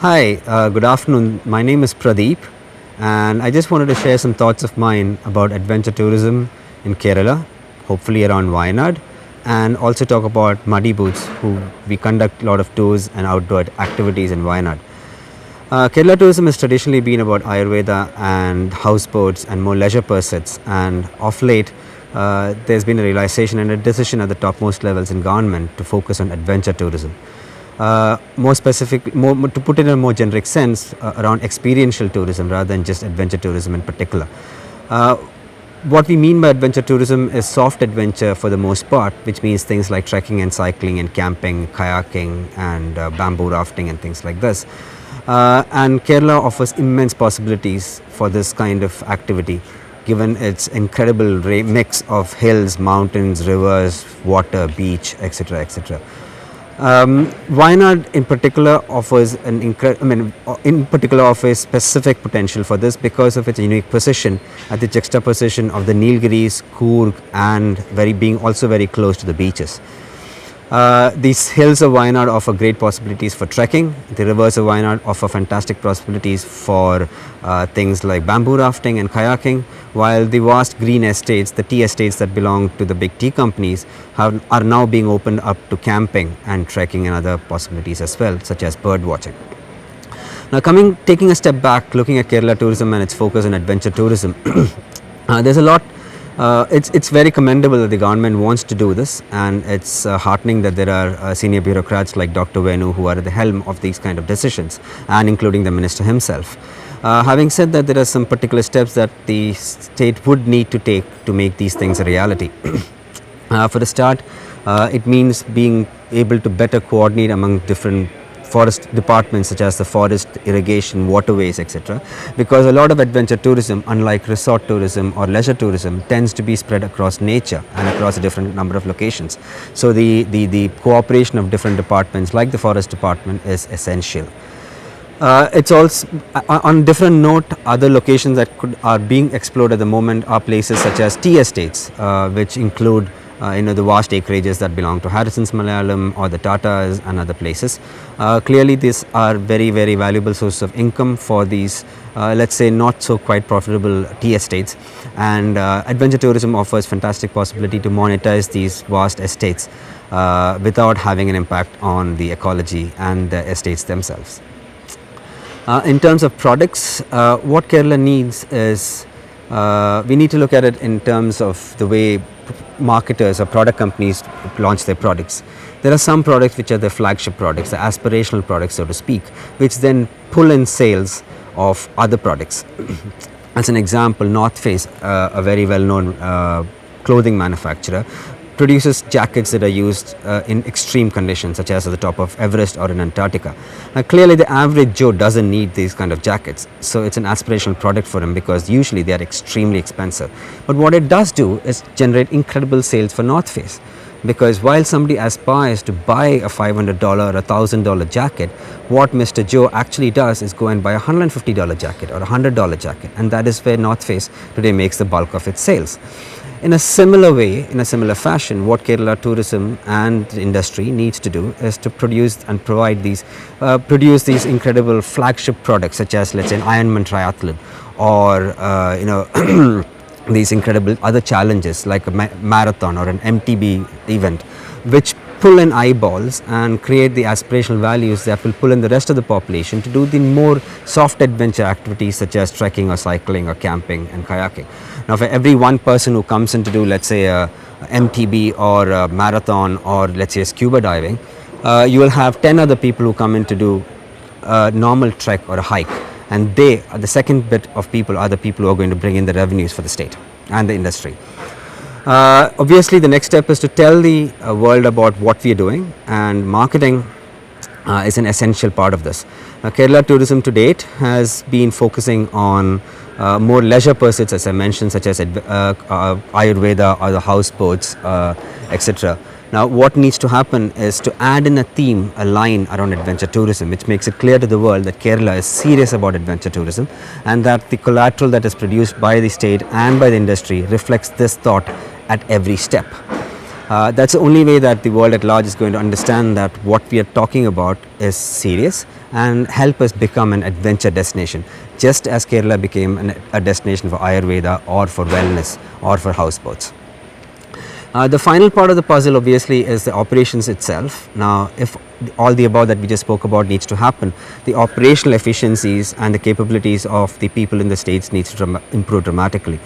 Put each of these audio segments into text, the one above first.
Hi, good afternoon. My name is Pradeep, and I just wanted to share some thoughts of mine about adventure tourism in Kerala, hopefully around Wayanad, and also talk about Muddy Boots, who we conduct a lot of tours and outdoor activities in Wayanad. Kerala tourism has traditionally been about Ayurveda and houseboats and more leisure pursuits, and of late, there's been a realization and a decision at the topmost levels in government to focus on adventure tourism. More specific, to put it in a more generic sense, around experiential tourism rather than just adventure tourism in particular. Uh, what we mean by adventure tourism is soft adventure for the most part, which means things like trekking and cycling and camping, kayaking and bamboo rafting and things like this. And Kerala offers immense possibilities for this kind of activity given its incredible mix of hills, mountains, rivers, water, beach, etc. etc. Wayanad in particular offers offers specific potential for this because of its unique position at the juxtaposition of the Nilgiris, Coorg, and being also very close to the beaches. These hills of Wayanad offer great possibilities for trekking. The rivers of Wayanad offer fantastic possibilities for things like bamboo rafting and kayaking, while the vast green estates, the tea estates that belong to the big tea companies, are now being opened up to camping and trekking and other possibilities as well, such as bird watching. Now, taking a step back, looking at Kerala tourism and its focus on adventure tourism, there's a lot. It's very commendable that the government wants to do this, and it's heartening that there are senior bureaucrats like Dr. Venu who are at the helm of these kind of decisions, and including the minister himself. Having said that, there are some particular steps that the state would need to take to make these things a reality. For the start, it means being able to better coordinate among different forest departments such as the forest, irrigation, waterways, etc. Because a lot of adventure tourism, unlike resort tourism or leisure tourism, tends to be spread across nature and across a different number of locations. So the cooperation of different departments like the forest department is essential. It's also on different note, other locations that are being explored at the moment are places such as tea estates, which include the vast acreages that belong to Harrison's Malayalam or the Tatas and other places. Clearly, these are very, very valuable sources of income for these, let's say, not so quite profitable tea estates. And adventure tourism offers fantastic possibility to monetize these vast estates without having an impact on the ecology and the estates themselves. In terms of products, what Kerala needs is we need to look at it in terms of the way marketers or product companies launch their products. There are some products which are the flagship products, the aspirational products, so to speak, which then pull in sales of other products. As an example, North Face, a very well-known clothing manufacturer, produces jackets that are used in extreme conditions, such as at the top of Everest or in Antarctica. Now, clearly, the average Joe doesn't need these kind of jackets, so it's an aspirational product for him because usually they are extremely expensive. But what it does do is generate incredible sales for North Face, because while somebody aspires to buy a $500 or $1,000 jacket, what Mr. Joe actually does is go and buy a $150 jacket or a $100 jacket, and that is where North Face today makes the bulk of its sales. In a similar way, in a similar fashion, what Kerala tourism and industry needs to do is to produce and provide these incredible flagship products, such as, let's say, an Ironman triathlon, or these incredible other challenges like a marathon or an MTB event, which pull in eyeballs and create the aspirational values that will pull in the rest of the population to do the more soft adventure activities such as trekking or cycling or camping and kayaking. Now, for every one person who comes in to do, let's say, a MTB or a marathon or, let's say, a scuba diving, you will have 10 other people who come in to do a normal trek or a hike, and the second bit of people are the people who are going to bring in the revenues for the state and the industry. Obviously, the next step is to tell the world about what we are doing, and marketing is an essential part of this. Kerala tourism to date has been focusing on more leisure pursuits, as I mentioned, such as Ayurveda or the houseboats, etc. Now, what needs to happen is to add in a theme, a line around adventure tourism, which makes it clear to the world that Kerala is serious about adventure tourism, and that the collateral that is produced by the state and by the industry reflects this thought at every step. That's the only way that the world at large is going to understand that what we are talking about is serious and help us become an adventure destination, just as Kerala became a destination for Ayurveda or for wellness or for houseboats. The final part of the puzzle obviously is the operations itself. Now, if all the above that we just spoke about needs to happen, the operational efficiencies and the capabilities of the people in the states needs to improve dramatically.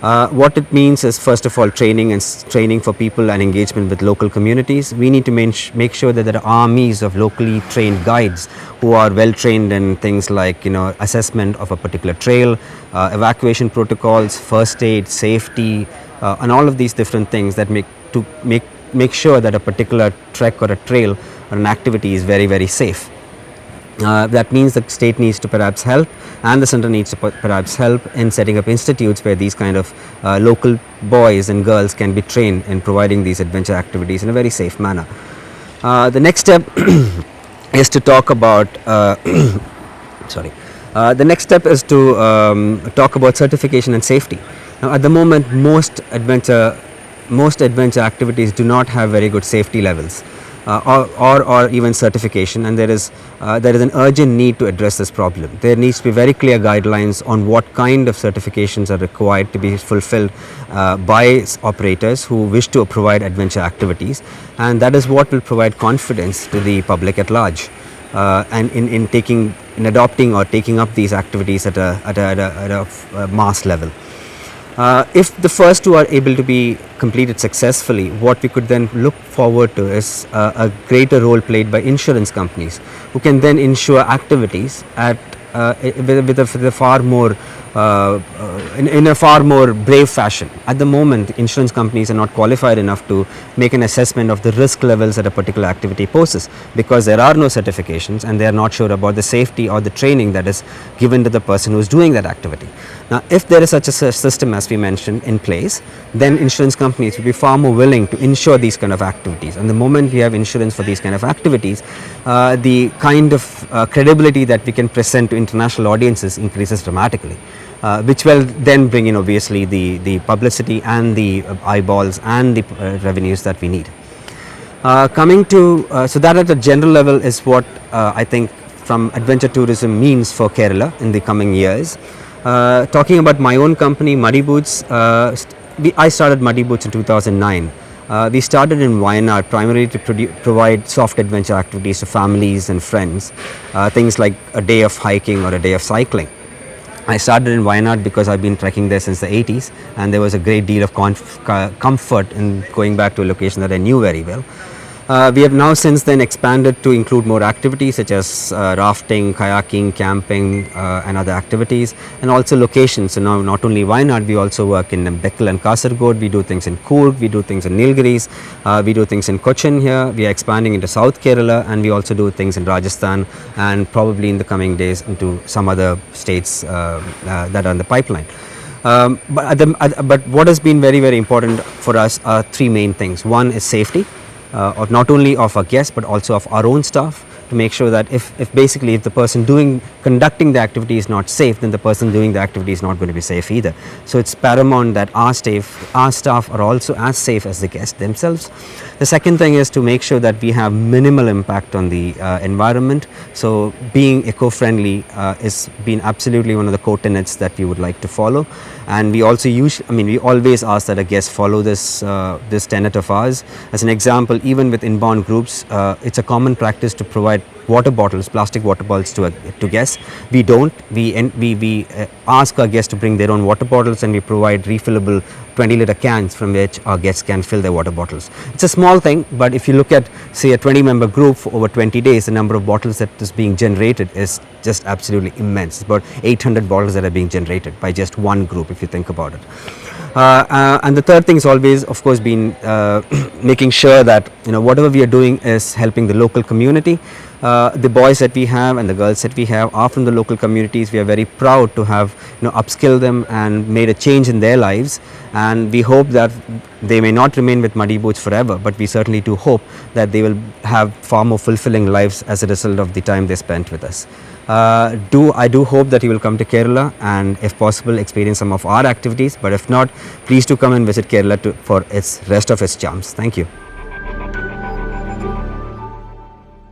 What it means is, first of all, training for people and engagement with local communities. We need to make sure that there are armies of locally trained guides who are well trained in things like, assessment of a particular trail, evacuation protocols, first aid, safety, and all of these different things that make sure that a particular trek or a trail or an activity is very, very safe. That means the state needs to perhaps help, and the center needs to perhaps help in setting up institutes where these kind of local boys and girls can be trained in providing these adventure activities in a very safe manner. The next step is to talk about the next step is to talk about certification and safety. Now, at the moment, most adventure activities do not have very good safety levels, or even certification, and there is an urgent need to address this problem. There needs to be very clear guidelines on what kind of certifications are required to be fulfilled by operators who wish to provide adventure activities, and that is what will provide confidence to the public at large, and in adopting or taking up these activities at a mass level. If the first two are able to be completed successfully, what we could then look forward to is a greater role played by insurance companies, who can then insure activities with a far more in a far more brave fashion. At the moment, insurance companies are not qualified enough to make an assessment of the risk levels that a particular activity poses, because there are no certifications and they are not sure about the safety or the training that is given to the person who is doing that activity. Now, if there is such a system as we mentioned in place, then insurance companies will be far more willing to insure these kind of activities. And the moment we have insurance for these kind of activities, the kind of credibility that we can present to international audiences increases dramatically, which will then bring in obviously the publicity and the eyeballs and the revenues that we need. Coming to, so that at a general level is what I think from adventure tourism means for Kerala in the coming years. Talking about my own company, Muddy Boots, I started Muddy Boots in 2009. We started in Wayanad primarily to provide soft adventure activities to families and friends, things like a day of hiking or a day of cycling. I started in Wayanad because I've been trekking there since the 80s, and there was a great deal of comfort in going back to a location that I knew very well. We have now since then expanded to include more activities such as rafting, kayaking, camping, and other activities, and also locations. So now not only Wayanad, we also work in Bekkal and Kasargod, we do things in Coorg, we do things in Nilgiris, we do things in Cochin here, we are expanding into South Kerala, and we also do things in Rajasthan, and probably in the coming days into some other states that are in the pipeline. But what has been very, very important for us are three main things. One is safety, of not only of our guests but also of our own staff, to make sure that if the person conducting the activity is not safe, then the person doing the activity is not going to be safe either. So it's paramount that our staff are also as safe as the guests themselves. The second thing is to make sure that we have minimal impact on the environment. So being eco-friendly is been absolutely one of the core tenets that we would like to follow. And we also we always ask that a guest follow this tenet of ours. As an example, even with inbound groups, it's a common practice to provide plastic water bottles to guests. We don't. We ask our guests to bring their own water bottles, and we provide refillable 20-liter cans from which our guests can fill their water bottles. It's a small thing, but if you look at, say, a 20-member group for over 20 days, the number of bottles that is being generated is just absolutely immense. It's about 800 bottles that are being generated by just one group, if you think about it. And the third thing is always, of course, been making sure that whatever we are doing is helping the local community. The boys that we have and the girls that we have are from the local communities. We are very proud to have upskilled them and made a change in their lives, and we hope that they may not remain with Muddy Boots forever, but we certainly do hope that they will have far more fulfilling lives as a result of the time they spent with us. I do hope that you will come to Kerala and, if possible, experience some of our activities, but if not, please do come and visit Kerala for its rest of its charms. Thank you.